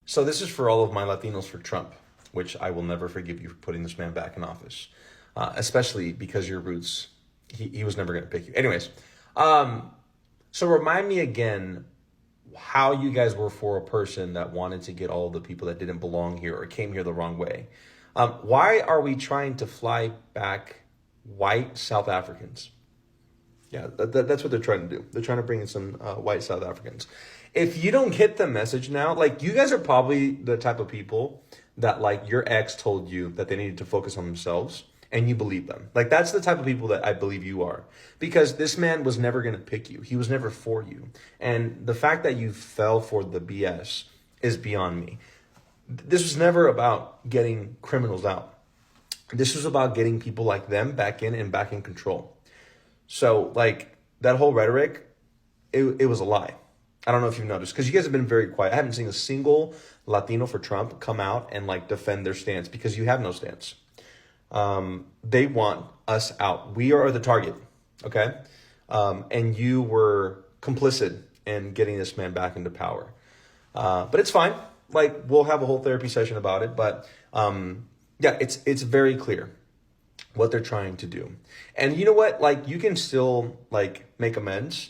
So this is for all of my Latinos for Trump, which I will never forgive you for putting this man back in office, especially because your roots, he was never going to pick you. Anyways, so remind me again how you guys were for a person that wanted to get all the people that didn't belong here or came here the wrong way. Why are we trying to fly back white South Africans? Yeah, that's what they're trying to do. They're trying to bring in some white South Africans. If you don't get the message now, like you guys are probably the type of people that like your ex told you that they needed to focus on themselves and you believe them. Like that's the type of people that I believe you are, because this man was never going to pick you. He was never for you. And the fact that you fell for the BS is beyond me. This was never about getting criminals out. This was about getting people like them back in and back in control. So like that whole rhetoric, it was a lie. I don't know if you've noticed, because you guys have been very quiet. I haven't seen a single Latino for Trump come out and like defend their stance, because you have no stance. They want us out. We are the target, okay? And you were complicit in getting this man back into power. But it's fine. Like we'll have a whole therapy session about it. But yeah, it's very clear what they're trying to do. And you know what? Like you can still like make amends,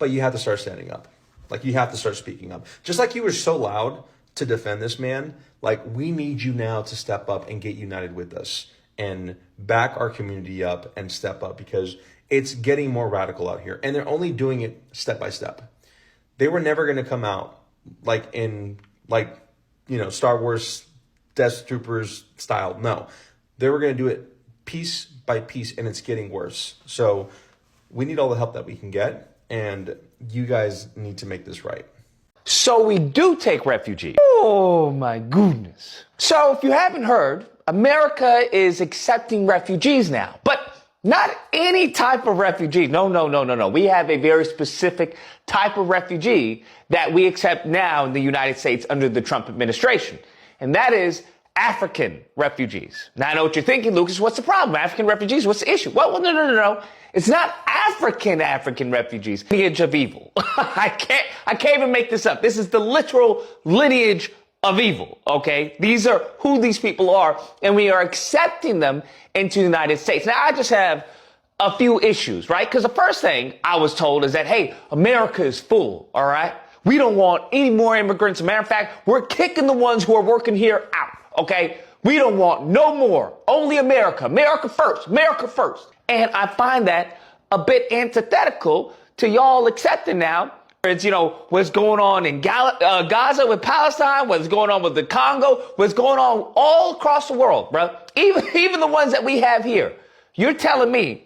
but you have to start standing up. Like you have to start speaking up. Just like you were so loud to defend this man, like we need you now to step up and get united with us and back our community up and step up, because it's getting more radical out here. And they're only doing it step by step. They were never going to come out like in like, you know, Star Wars Death Troopers style. No, they were going to do it piece by piece, and it's getting worse. So we need all the help that we can get. And you guys need to make this right. So we do take refugees. Oh my goodness. So if you haven't heard, America is accepting refugees now, but not any type of refugee. No. We have a very specific type of refugee that we accept now in the United States under the Trump administration. And that is African refugees. Now I know what you're thinking, Lucas, what's the problem? African refugees, what's the issue? Well, no. It's not African refugees. Lineage of evil. I can't even make this up. This is the literal lineage of evil, okay? These are who these people are, and we are accepting them into the United States. Now, I just have a few issues, right? Because the first thing I was told is that, hey, America is full, all right? We don't want any more immigrants. As a matter of fact, we're kicking the ones who are working here out, okay? We don't want no more. Only America. America first. America first. And I find that a bit antithetical to y'all accepting now. It's, you know, what's going on in Gaza with Palestine, what's going on with the Congo, what's going on all across the world, bro. Even the ones that we have here. You're telling me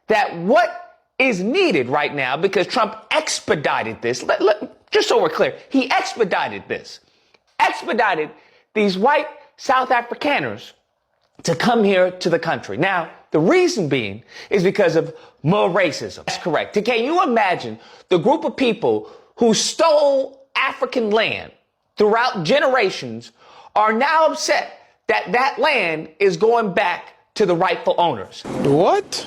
that what is needed right now, because Trump expedited this, just so we're clear, he expedited these white South Afrikaners to come here to the country. Now, the reason being is because of more racism. That's correct. Can you imagine the group of people who stole African land throughout generations are now upset that that land is going back to the rightful owners? What?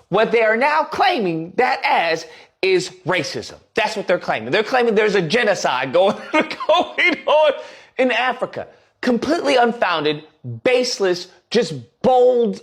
What they are now claiming that as is racism. That's what they're claiming. They're claiming there's a genocide going on in Africa. Completely unfounded, baseless, just bold,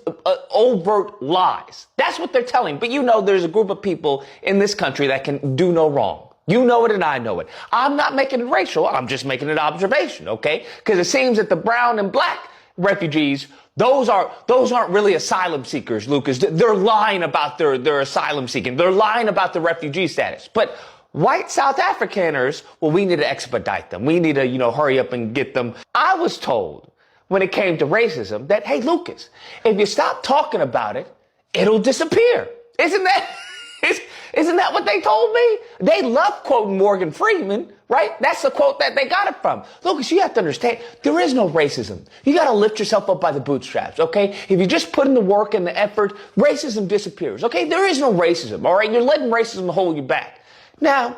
overt lies. That's what they're telling. But you know there's a group of people in this country that can do no wrong. You know it and I know it. I'm not making it racial. I'm just making an observation, okay? Because it seems that the brown and black refugees, those aren't really asylum seekers, Lucas. They're lying about their asylum seeking. They're lying about the refugee status. But white South Afrikaners, well, we need to expedite them. We need to, hurry up and get them. I was told when it came to racism that, hey, Lucas, if you stop talking about it, it'll disappear. Isn't that what they told me? They love quoting Morgan Freeman, right? That's the quote that they got it from. Lucas, you have to understand, there is no racism. You got to lift yourself up by the bootstraps, okay? If you just put in the work and the effort, racism disappears, okay? There is no racism, all right? You're letting racism hold you back. Now,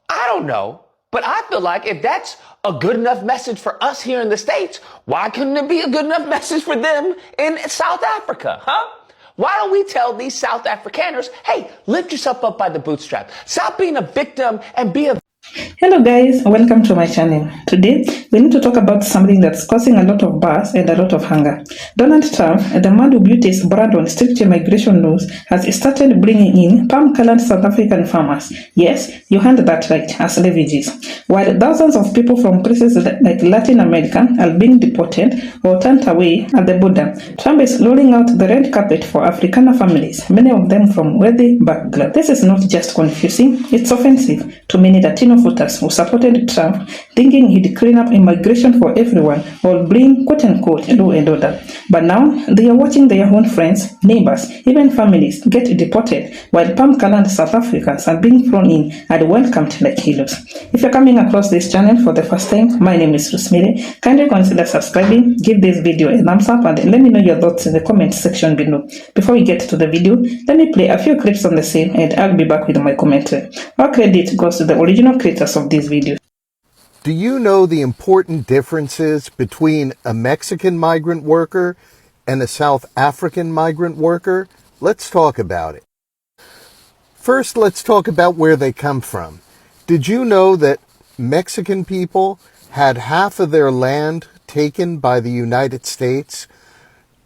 I don't know, but I feel like if that's a good enough message for us here in the States, why couldn't it be a good enough message for them in South Africa, huh? Why don't we tell these South Afrikaners, hey, lift yourself up by the bootstrap. Stop being a victim and be a Hello guys, welcome to my channel. Today, we need to talk about something that's causing a lot of buzz and a lot of hunger. Donald Trump, the man who built his brand on strict immigration laws, has started bringing in palm-colored South African farmers. Yes, you heard that right, as refugees. While thousands of people from places like Latin America are being deported or turned away at the border, Trump is rolling out the red carpet for Afrikaner families, many of them from wealthy backgrounds. This is not just confusing, it's offensive to many Latino voters who supported Trump, thinking he'd clean up immigration for everyone or bring quote-unquote law and order. But now, they are watching their own friends, neighbors, even families get deported, while palm-colored South Africans are being thrown in and welcomed like heroes. If you're coming across this channel for the first time, my name is Rosemary. Kindly consider subscribing, give this video a thumbs up, and let me know your thoughts in the comment section below. Before we get to the video, let me play a few clips on the same, and I'll be back with my commentary. All credit goes to the original creators of this video. Do you know the important differences between a Mexican migrant worker and a South African migrant worker? Let's talk about it. First, let's talk about where they come from. Did you know that Mexican people had half of their land taken by the United States?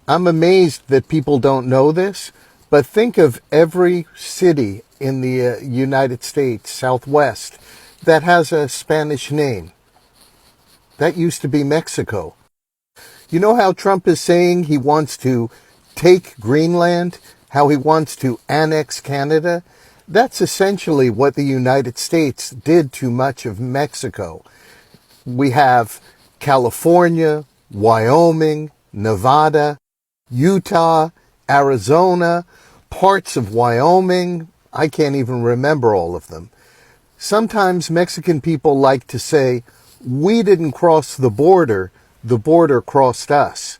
I'm amazed that people don't know this, but think of every city in the United States, Southwest, that has a Spanish name. That used to be Mexico. You know how Trump is saying he wants to take Greenland, how he wants to annex Canada? That's essentially what the United States did to much of Mexico. We have California, Wyoming, Nevada, Utah, Arizona, parts of Wyoming. I can't even remember all of them. Sometimes Mexican people like to say, we didn't cross the border crossed us.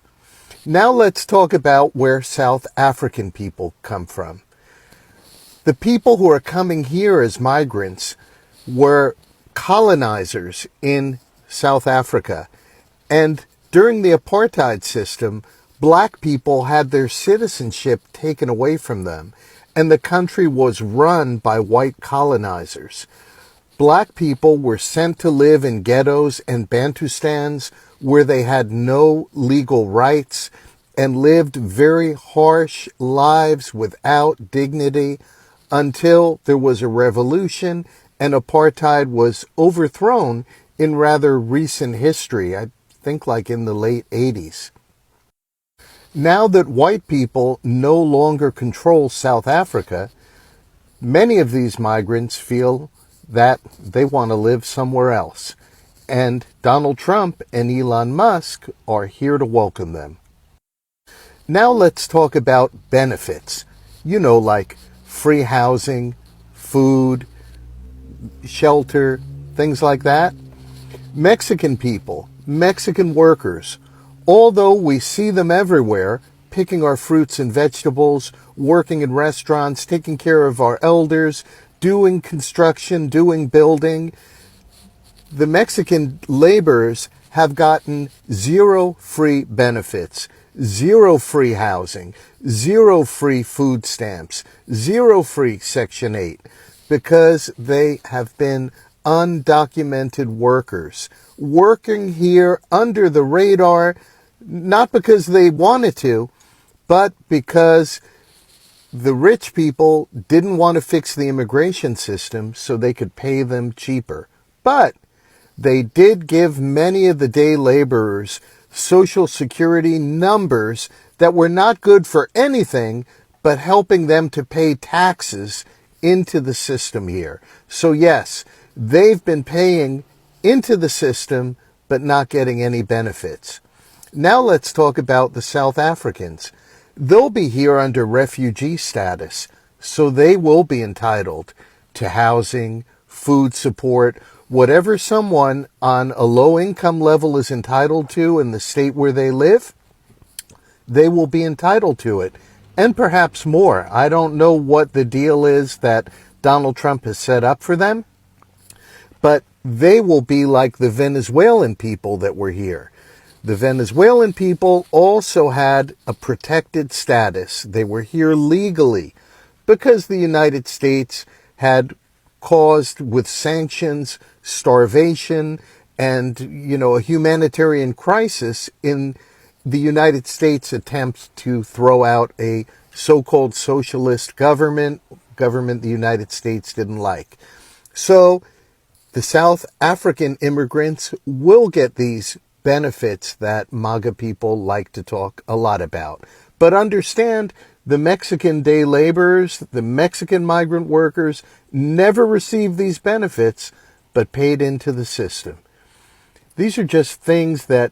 Now let's talk about where South African people come from. The people who are coming here as migrants were colonizers in South Africa. And during the apartheid system, black people had their citizenship taken away from them, and the country was run by white colonizers. Black people were sent to live in ghettos and Bantustans where they had no legal rights and lived very harsh lives without dignity until there was a revolution and apartheid was overthrown in rather recent history, I think like in the late 80s. Now that white people no longer control South Africa, many of these migrants feel that they want to live somewhere else. And Donald Trump and Elon Musk are here to welcome them. Now let's talk about benefits. You know, like free housing, food, shelter, things like that. Mexican people, Mexican workers, although we see them everywhere, picking our fruits and vegetables, working in restaurants, taking care of our elders, doing construction, doing building, the Mexican laborers have gotten zero free benefits, zero free housing, zero free food stamps, zero free Section 8, because they have been undocumented workers, working here under the radar, not because they wanted to, but because the rich people didn't want to fix the immigration system so they could pay them cheaper. But they did give many of the day laborers Social Security numbers that were not good for anything but helping them to pay taxes into the system here. So yes, they've been paying into the system but not getting any benefits. Now let's talk about the South Africans. They'll be here under refugee status, so they will be entitled to housing, food support, whatever someone on a low income level is entitled to in the state where they live, they will be entitled to it, and perhaps more. I don't know what the deal is that Donald Trump has set up for them, but they will be like the Venezuelan people that were here. The Venezuelan people also had a protected status. They were here legally because the United States had caused with sanctions, starvation, and, a humanitarian crisis in the United States' attempts to throw out a so-called socialist government the United States didn't like. So the South African immigrants will get these benefits that MAGA people like to talk a lot about. But understand, the Mexican day laborers, the Mexican migrant workers never received these benefits, but paid into the system. These are just things that,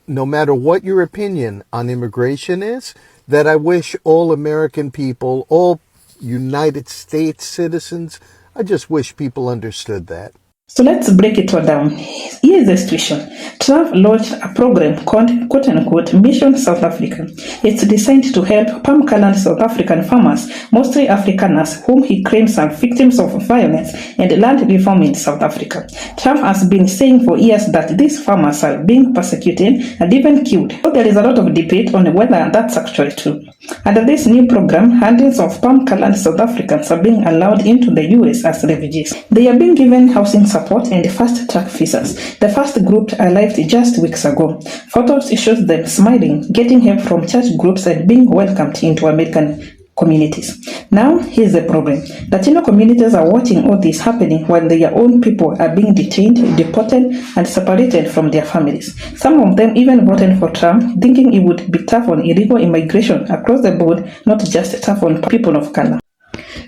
no matter what your opinion on immigration is, that I wish all American people, all United States citizens, I just wish people understood that. So let's break it all down. Here is the situation. Trump launched a program called, quote-unquote, Mission South Africa. It's designed to help palm-colored South African farmers, mostly Afrikaners, whom he claims are victims of violence and land reform in South Africa. Trump has been saying for years that these farmers are being persecuted and even killed. So there is a lot of debate on whether that's actually true. Under this new program, hundreds of palm-colored South Africans are being allowed into the US as refugees. They are being given housing support and fast-track visas. The first group arrived just weeks ago. Photos shows them smiling, getting help from church groups and being welcomed into American communities. Now, here's the problem. Latino communities are watching all this happening while their own people are being detained, deported, and separated from their families. Some of them even voted for Trump, thinking it would be tough on illegal immigration across the board, not just tough on people of color.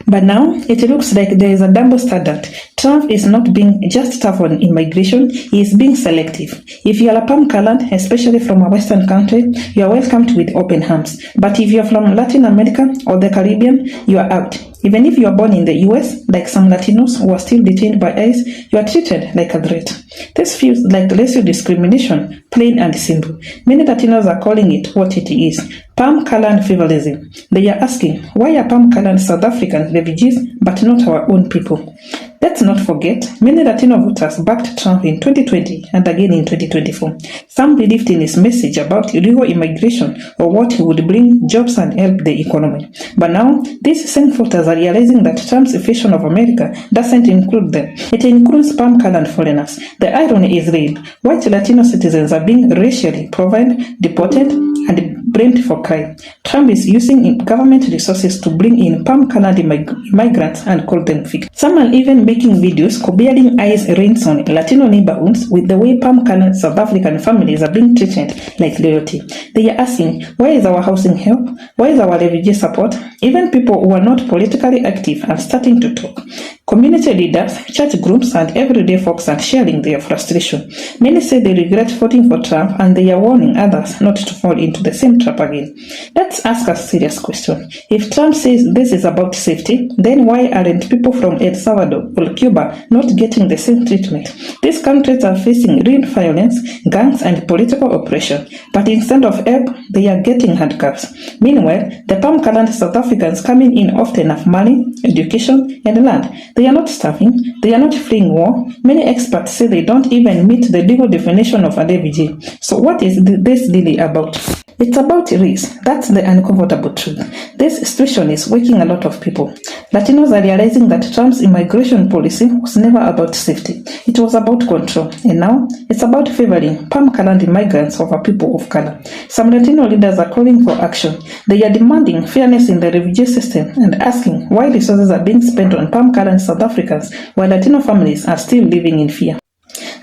But now, it looks like there is a double standard. Trump is not being just tough on immigration, he is being selective. If you are a palm-colored, especially from a Western country, you are welcomed with open arms. But if you are from Latin America or the Caribbean, you are out. Even if you are born in the US, like some Latinos who are still detained by ICE, you are treated like a threat. This feels like racial discrimination, plain and simple. Many Latinos are calling it what it is, palm-colored favorism. They are asking, why are palm-colored South African refugees but not our own people? Let's not forget, many Latino voters backed Trump in 2020 and again in 2024. Some believed in his message about illegal immigration or what he would bring jobs and help the economy. But now, these same voters are realizing that Trump's vision of America doesn't include them. It includes palm-colored foreigners. The irony is real. White Latino citizens are being racially profiled, deported, and blamed for crime. Trump is using government resources to bring in palm-colored migrants and call them victims. Some are even making videos comparing ICE raids on Latino neighborhoods with the way palm-colored South African families are being treated like royalty. They are asking, where is our housing help? Where is our refugee support? Even people who are not politically active are starting to talk. Community leaders, church groups, and everyday folks are sharing their frustration. Many say they regret voting for Trump and they are warning others not to fall into the same trap again. Let's ask a serious question. If Trump says this is about safety, then why aren't people from El Salvador or Cuba not getting the same treatment? These countries are facing real violence, gangs, and political oppression, but instead of help, they are getting handcuffs. Meanwhile, the palm-colored South Africans coming in often have money, education, and land. They are not starving, they are not fleeing war. Many experts say they don't even meet the legal definition of a refugee. So what is this really about? It's about race. That's the uncomfortable truth. This situation is waking a lot of people. Latinos are realizing that Trump's immigration policy was never about safety. It was about control. And now, it's about favoring palm-colored immigrants over people of color. Some Latino leaders are calling for action. They are demanding fairness in the refugee system and asking why resources are being spent on palm-colored South Africans while Latino families are still living in fear.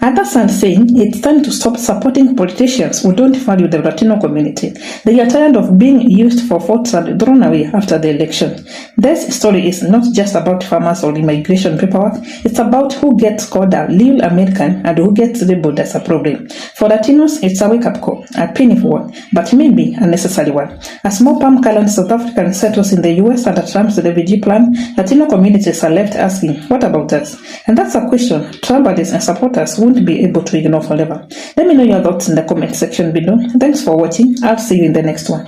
Others are saying it's time to stop supporting politicians who don't value the Latino community. They are tired of being used for votes and thrown away after the election. This story is not just about farmers or immigration paperwork, it's about who gets called a real American and who gets labeled as a problem. For Latinos, it's a wake-up call, a painful one, but maybe a necessary one. As more palm-colored South African settles in the US under Trump's refugee plan, Latino communities are left asking, what about us? And that's a question Trump and his supporters won't be able to ignore forever. Let me know your thoughts in the comment section below. Thanks for watching. I'll see you in the next one.